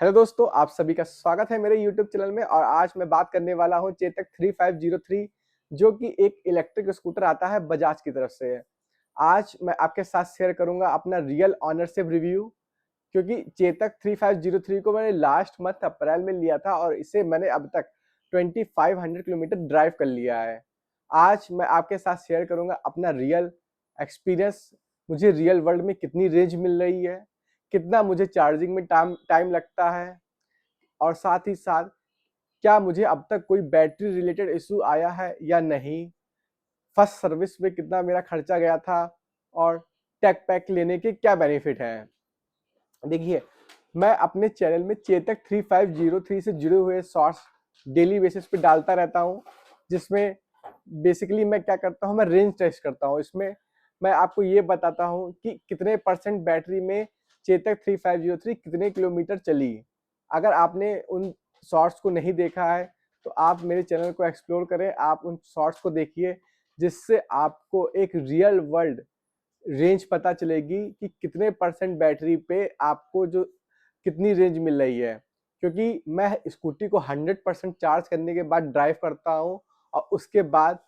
Hello दोस्तों, आप सभी का स्वागत है मेरे यूट्यूब चैनल में। और आज मैं बात करने वाला हूं चेतक 3503, जो कि एक इलेक्ट्रिक स्कूटर आता है बजाज की तरफ से। आज मैं आपके साथ शेयर करूंगा अपना रियल ऑनरशिप रिव्यू, क्योंकि चेतक 3503 को मैंने लास्ट मंथ अप्रैल में लिया था और इसे मैंने अब तक 2500 किलोमीटर ड्राइव कर लिया है। आज मैं आपके साथ शेयर करूंगा अपना रियल एक्सपीरियंस, मुझे रियल वर्ल्ड में कितनी रेंज मिल रही है, कितना मुझे चार्जिंग में टाइम टाइम लगता है, और साथ ही साथ क्या मुझे अब तक कोई बैटरी रिलेटेड इशू आया है या नहीं, फर्स्ट सर्विस में कितना मेरा खर्चा गया था, और टेक पैक लेने के क्या बेनिफिट हैं। देखिए, मैं अपने चैनल में चेतक 3503 से जुड़े हुए शॉर्ट्स डेली बेसिस पे डालता रहता हूँ, जिसमें बेसिकली मैं क्या करता हूँ, मैं रेंज टेस्ट करता हूँ। इसमें मैं आपको ये बताता हूँ कि कितने परसेंट बैटरी में चेतक 3503 कितने किलोमीटर चली। अगर आपने उन शॉर्ट्स को नहीं देखा है तो आप मेरे चैनल को एक्सप्लोर करें, आप उन शॉर्ट्स को देखिए, जिससे आपको एक रियल वर्ल्ड रेंज पता चलेगी कि कितने परसेंट बैटरी पे आपको जो कितनी रेंज मिल रही है। क्योंकि मैं स्कूटी को 100% चार्ज करने के बाद ड्राइव करता हूँ, और उसके बाद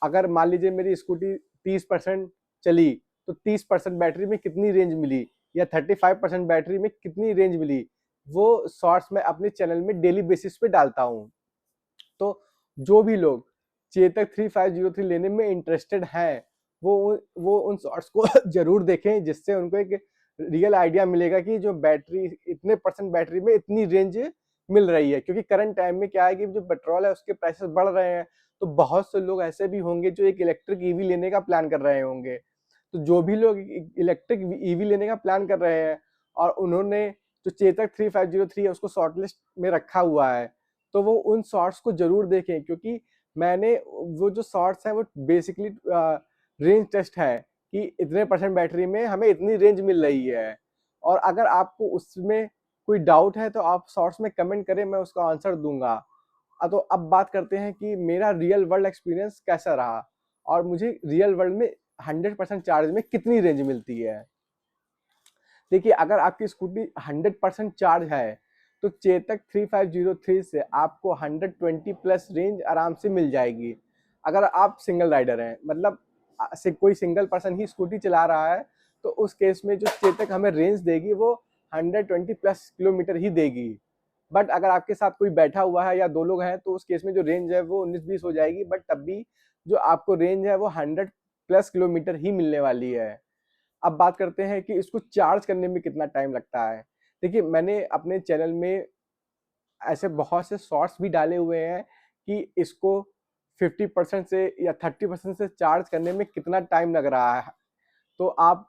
अगर मान लीजिए मेरी स्कूटी 30% चली, तो 30% बैटरी में कितनी रेंज मिली, या 35% बैटरी में कितनी रेंज मिली, वो शॉर्ट्स मैं अपने चैनल में डेली बेसिस पे डालता हूँ। तो जो भी लोग चेतक 3503 लेने में इंटरेस्टेड हैं, वो उन शॉर्ट्स को जरूर देखें, जिससे उनको एक रियल आइडिया मिलेगा कि जो बैटरी इतने परसेंट बैटरी में इतनी रेंज मिल रही है। क्योंकि करंट टाइम में क्या है कि जो पेट्रोल है उसके प्राइसेस बढ़ रहे हैं, तो बहुत से लोग ऐसे भी होंगे जो एक इलेक्ट्रिक ईवी लेने का प्लान कर रहे होंगे। तो जो भी लोग इलेक्ट्रिक ईवी लेने का प्लान कर रहे हैं और उन्होंने जो चेतक 3503 है उसको शॉर्ट लिस्ट में रखा हुआ है, तो वो उन शॉर्ट्स को जरूर देखें। क्योंकि मैंने वो जो शॉर्ट्स हैं वो बेसिकली रेंज टेस्ट है कि इतने परसेंट बैटरी में हमें इतनी रेंज मिल रही है। और अगर आपको उसमें कोई डाउट है तो आप शॉर्ट्स में कमेंट करें, मैं उसका आंसर दूंगा। तो अब बात करते हैं कि मेरा रियल वर्ल्ड एक्सपीरियंस कैसा रहा, और मुझे रियल वर्ल्ड में 100% चार्ज में कितनी रेंज मिलती है। देखिए, अगर आपकी स्कूटी 100% चार्ज है तो चेतक 3503 से आपको 120 प्लस रेंज आराम से मिल जाएगी। अगर आप सिंगल राइडर हैं, मतलब से कोई सिंगल पर्सन ही स्कूटी चला रहा है, तो उस केस में जो चेतक हमें रेंज देगी वो 120 प्लस किलोमीटर ही देगी। बट अगर आपके साथ कोई बैठा हुआ है या दो लोग हैं, तो उस केस में जो रेंज है वो 19-20 हो जाएगी, बट तब भी जो आपको रेंज है वो 100 प्लस किलोमीटर ही मिलने वाली है। अब बात करते हैं कि इसको चार्ज करने में कितना टाइम लगता है। देखिए, मैंने अपने चैनल में ऐसे बहुत से शॉर्ट्स भी डाले हुए हैं कि इसको 50% से या 30% से चार्ज करने में कितना टाइम लग रहा है। तो आप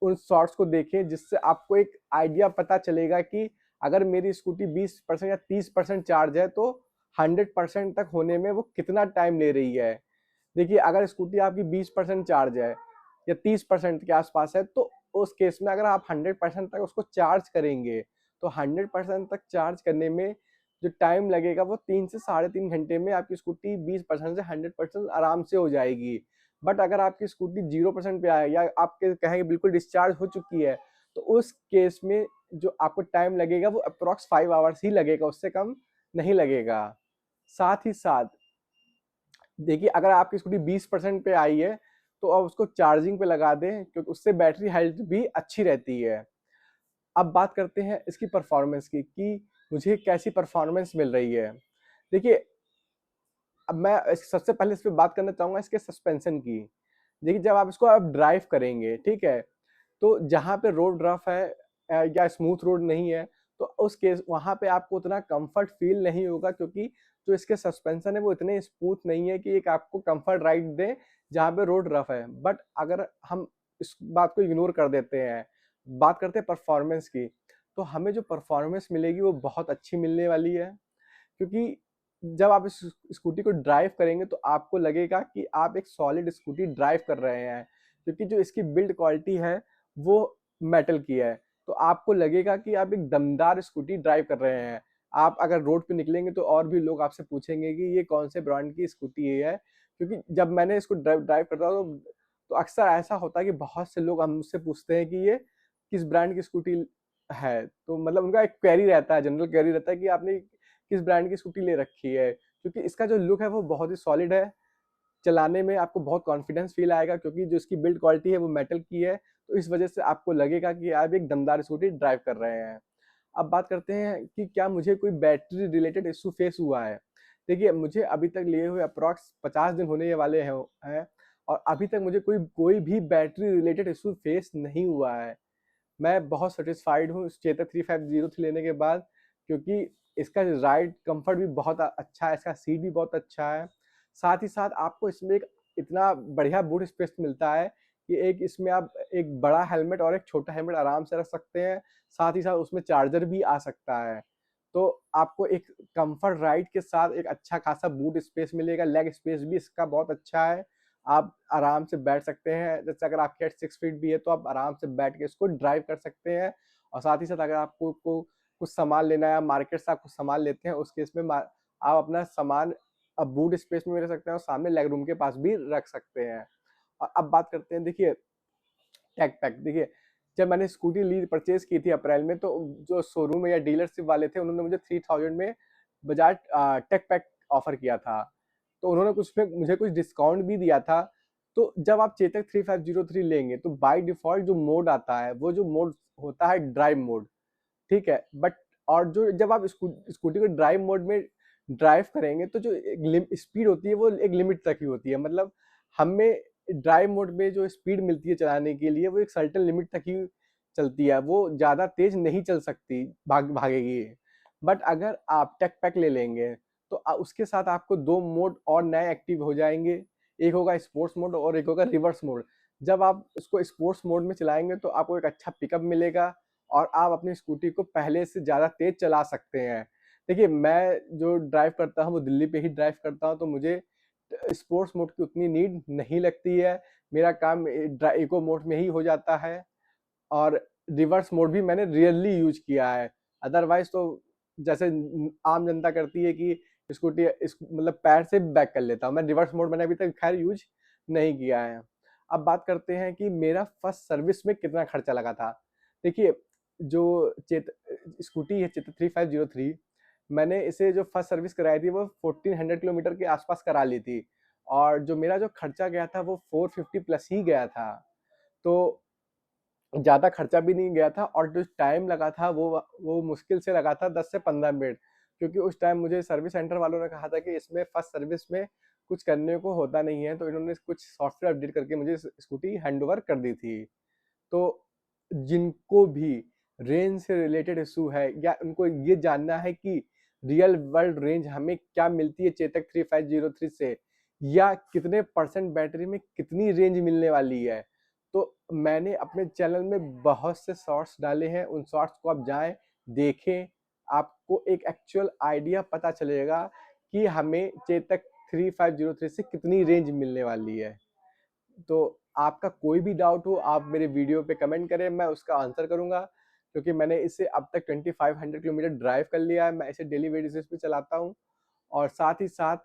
उन शॉर्ट्स को देखें, जिससे आपको एक आइडिया पता चलेगा कि अगर मेरी स्कूटी 20% या 30% चार्ज है तो 100% तक होने में वो कितना टाइम ले रही है। देखिए, अगर स्कूटी आपकी 20% चार्ज है या 30% के आसपास है, तो उस केस में अगर आप 100% तक उसको चार्ज करेंगे, तो 100% तक चार्ज करने में जो टाइम लगेगा वो 3 से साढ़े 3 घंटे में आपकी स्कूटी 20% से 100% आराम से हो जाएगी। बट अगर आपकी स्कूटी 0% पे आए, या आपके कहेंगे बिल्कुल डिस्चार्ज हो चुकी है, तो उस केस में जो आपको टाइम लगेगा वो अप्रॉक्स 5 आवर्स ही लगेगा, उससे कम नहीं लगेगा। साथ ही साथ देखिए, अगर आपकी स्कूटी 20% पे आई है तो आप उसको चार्जिंग पे लगा दें, क्योंकि उससे बैटरी हेल्थ भी अच्छी रहती है। अब बात करते हैं इसकी परफॉर्मेंस की कि मुझे कैसी परफॉर्मेंस मिल रही है। देखिए, अब मैं सबसे पहले इस पे बात करना चाहूंगा इसके सस्पेंशन की। देखिए, जब आप इसको ड्राइव करेंगे, ठीक है, तो जहाँ पे रोड रफ है या स्मूथ रोड नहीं है, तो उस केस वहाँ पे आपको उतना कंफर्ट फील नहीं होगा, क्योंकि जो इसके सस्पेंशन है वो इतने स्मूथ नहीं है कि एक आपको कंफर्ट राइड दे जहाँ पे रोड रफ है। बट अगर हम इस बात को इग्नोर कर देते हैं, बात करते हैं परफॉर्मेंस की, तो हमें जो परफॉर्मेंस मिलेगी वो बहुत अच्छी मिलने वाली है। क्योंकि जब आप इस स्कूटी को ड्राइव करेंगे तो आपको लगेगा कि आप एक सॉलिड स्कूटी ड्राइव कर रहे हैं, क्योंकि जो इसकी बिल्ड क्वालिटी है वो मेटल की है। तो आपको लगेगा कि आप एक दमदार स्कूटी ड्राइव कर रहे हैं। आप अगर रोड पे निकलेंगे तो और भी लोग आपसे पूछेंगे कि ये कौन से ब्रांड की स्कूटी है। क्योंकि जब मैंने इसको ड्राइव ड्राइव करता हूँ तो अक्सर ऐसा होता है कि बहुत से लोग हमसे पूछते हैं कि ये किस ब्रांड की स्कूटी है, तो मतलब उनका एक क्वेरी रहता है, जनरल क्वेरी रहता है कि आपने किस ब्रांड की स्कूटी ले रखी है, क्योंकि इसका जो लुक है वो बहुत ही सॉलिड है। चलाने में आपको बहुत कॉन्फिडेंस फील आएगा, क्योंकि जो इसकी बिल्ड क्वालिटी है वो मेटल की है, तो इस वजह से आपको लगेगा कि आप एक दमदार स्कूटी ड्राइव कर रहे हैं। अब बात करते हैं कि क्या मुझे कोई बैटरी रिलेटेड इशू फेस हुआ है। देखिए, मुझे अभी तक लिए हुए अप्रॉक्स 50 दिन होने वाले हैं और अभी तक मुझे कोई कोई भी बैटरी रिलेटेड इशू फेस नहीं हुआ है। मैं बहुत सैटिस्फाइड हूँ इस चेतक 3503 लेने के बाद, क्योंकि इसका राइड कंफर्ट भी बहुत अच्छा है, इसका सीट भी बहुत अच्छा है। साथ ही साथ आपको इसमें एक इतना बढ़िया बूट स्पेस मिलता है कि एक इसमें आप एक बड़ा हेलमेट और एक छोटा हेलमेट आराम से रख सकते हैं। साथ ही साथ उसमें चार्जर भी आ सकता है। तो आपको एक कंफर्ट राइड के साथ एक अच्छा खासा बूट स्पेस मिलेगा, लेग स्पेस भी इसका बहुत अच्छा है। आप आराम से बैठ सकते हैं, जैसे अगर आपकी हाइट 6 फीट भी है तो आप आराम से बैठ के इसको ड्राइव कर सकते हैं। और साथ ही साथ अगर आपको कुछ सामान लेना है, मार्केट से आप कुछ सामान लेते हैं, उस केस में आप अपना सामान अब बूट स्पेस में भी रख सकते हैं और सामने लेग रूम के पास भी रख सकते हैं। और अब बात करते हैं, देखिए, टेक पैक। देखिए, जब मैंने स्कूटी ली परचेज की थी अप्रैल में, तो जो शोरूम या डीलरशिप वाले थे उन्होंने मुझे 3000 में बजाज टेक पैक ऑफर किया था, तो उन्होंने कुछ में मुझे कुछ डिस्काउंट भी दिया था। तो जब आप चेतक 3503 लेंगे तो बाय डिफॉल्ट जो मोड आता है, वो जो मोड होता है ड्राइव मोड, ठीक है। बट और जो जब आप स्कूटी को ड्राइव मोड में ड्राइव करेंगे तो जो एक स्पीड होती है वो एक लिमिट तक ही होती है। मतलब हमें ड्राइव मोड में जो स्पीड मिलती है चलाने के लिए वो एक सर्टेन लिमिट तक ही चलती है, वो ज़्यादा तेज नहीं चल सकती, भागेगी। बट अगर आप टेक पैक ले लेंगे तो उसके साथ आपको दो मोड और नए एक्टिव हो जाएंगे। एक होगा स्पोर्ट्स मोड और एक होगा रिवर्स मोड। जब आप इसको स्पोर्ट्स मोड में चलाएंगे तो आपको एक अच्छा पिकअप मिलेगा और आप अपनी स्कूटी को पहले से ज़्यादा तेज चला सकते हैं। देखिए, मैं जो ड्राइव करता हूँ वो दिल्ली पे ही ड्राइव करता हूँ, तो मुझे स्पोर्ट्स मोड की उतनी नीड नहीं लगती है। मेरा काम इको मोड में ही हो जाता है और रिवर्स मोड भी मैंने रियरली यूज किया है। अदरवाइज तो जैसे आम जनता करती है कि स्कूटी मतलब पैर से बैक कर लेता हूँ, मैं रिवर्स मोड मैंने अभी तक खैर यूज नहीं किया है। अब बात करते हैं कि मेरा फर्स्ट सर्विस में कितना खर्चा लगा था। देखिए, जो स्कूटी है चेतक 3503, मैंने इसे जो फर्स्ट सर्विस कराई थी वो 1400 किलोमीटर के आसपास करा ली थी और जो मेरा जो खर्चा गया था वो 450 प्लस ही गया था। तो ज़्यादा खर्चा भी नहीं गया था और जो टाइम लगा था वो मुश्किल से लगा था 10 से 15 मिनट, क्योंकि उस टाइम मुझे सर्विस सेंटर वालों ने कहा था कि इसमें फर्स्ट सर्विस में कुछ करने को होता नहीं है, तो इन्होंने कुछ सॉफ्टवेयर अपडेट करके मुझे स्कूटी हैंडओवर कर दी थी। तो जिनको भी रेंज से रिलेटेड इशू है या उनको ये जानना है कि रियल वर्ल्ड रेंज हमें क्या मिलती है चेतक 3503 से, या कितने परसेंट बैटरी में कितनी रेंज मिलने वाली है, तो मैंने अपने चैनल में बहुत से शॉर्ट्स डाले हैं। उन शॉर्ट्स को आप जाएं, देखें, आपको एक एक्चुअल आइडिया पता चलेगा कि हमें चेतक 3503 से कितनी रेंज मिलने वाली है। तो आपका कोई भी डाउट हो आप मेरे वीडियो पे कमेंट करें, मैं उसका आंसर करूंगा, क्योंकि मैंने इसे अब तक 2500 किलोमीटर ड्राइव कर लिया है। मैं इसे डेली बेसिस पे चलाता हूँ और साथ ही साथ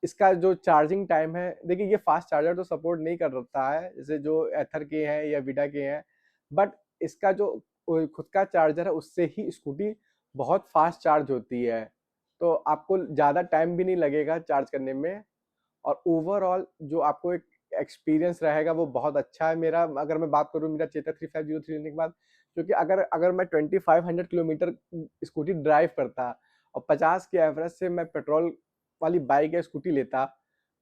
इसका जो चार्जिंग टाइम है, देखिए ये फास्ट चार्जर तो सपोर्ट नहीं कर रहा है जैसे जो एथर के हैं या विडा के हैं, बट इसका जो खुद का चार्जर है उससे ही स्कूटी बहुत फास्ट चार्ज होती है, तो आपको ज़्यादा टाइम भी नहीं लगेगा चार्ज करने में। और ओवरऑल जो आपको एक एक्सपीरियंस रहेगा वो बहुत अच्छा है। मेरा अगर मैं बात करूँ मेरा चेतक 3503 लेने के बाद, क्योंकि अगर अगर मैं 2500 किलोमीटर स्कूटी ड्राइव करता और 50 के एवरेज से मैं पेट्रोल वाली बाइक या स्कूटी लेता,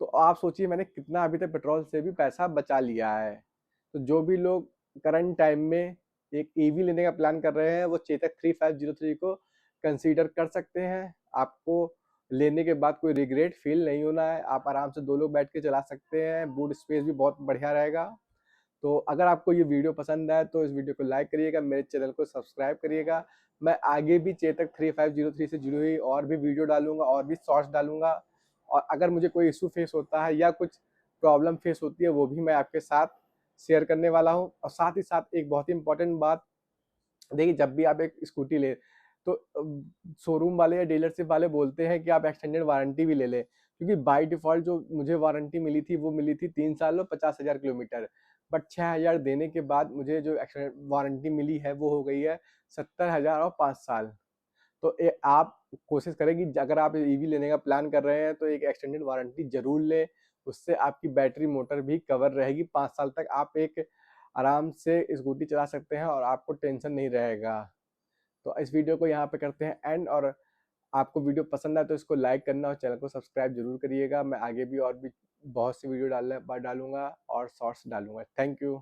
तो आप सोचिए मैंने कितना अभी तक पेट्रोल से भी पैसा बचा लिया है। तो जो भी लोग करंट टाइम में एक ईवी लेने का प्लान कर रहे हैं वो चेतक 3503 को कंसीडर कर सकते हैं। आपको लेने के बाद कोई रिग्रेट फील नहीं होना है, आप आराम से 2 लोग बैठ के चला सकते हैं, बूट स्पेस भी बहुत बढ़िया रहेगा। तो अगर आपको ये वीडियो पसंद आए तो इस वीडियो को लाइक करिएगा, मेरे चैनल को सब्सक्राइब करिएगा। मैं आगे भी चेतक 3503 से जुड़ी हुई और भी वीडियो डालूंगा और भी शॉर्ट्स डालूंगा, और अगर मुझे कोई इशू फेस होता है या कुछ प्रॉब्लम फेस होती है वो भी मैं आपके साथ शेयर करने वाला हूँ। और साथ ही साथ एक बहुत ही इंपॉर्टेंट बात, देखिए जब भी आप एक स्कूटी ले तो शोरूम वाले या डीलरशिप वाले बोलते हैं कि आप एक्सटेंडेड वारंटी भी ले लें, क्योंकि बाय डिफॉल्ट जो मुझे वारंटी मिली थी वो मिली थी 3 साल और 50,000 किलोमीटर। बट 6000 देने के बाद मुझे जो एक्सटेंडेड वारंटी मिली है वो हो गई है 70,000 और 5 साल। तो आप कोशिश करें कि अगर आप ईवी लेने का प्लान कर रहे हैं तो एक एक्सटेंडेड वारंटी जरूर लें। उससे आपकी बैटरी मोटर भी कवर रहेगी, 5 साल तक आप एक आराम से स्कूटी चला सकते हैं और आपको टेंशन नहीं रहेगा। तो इस वीडियो को यहाँ पे करते हैं एंड, और आपको वीडियो पसंद आए तो इसको लाइक करना और चैनल को सब्सक्राइब जरूर करिएगा। मैं आगे भी और भी बहुत सी वीडियो डालूंगा और शॉर्ट्स डालूंगा। Thank you.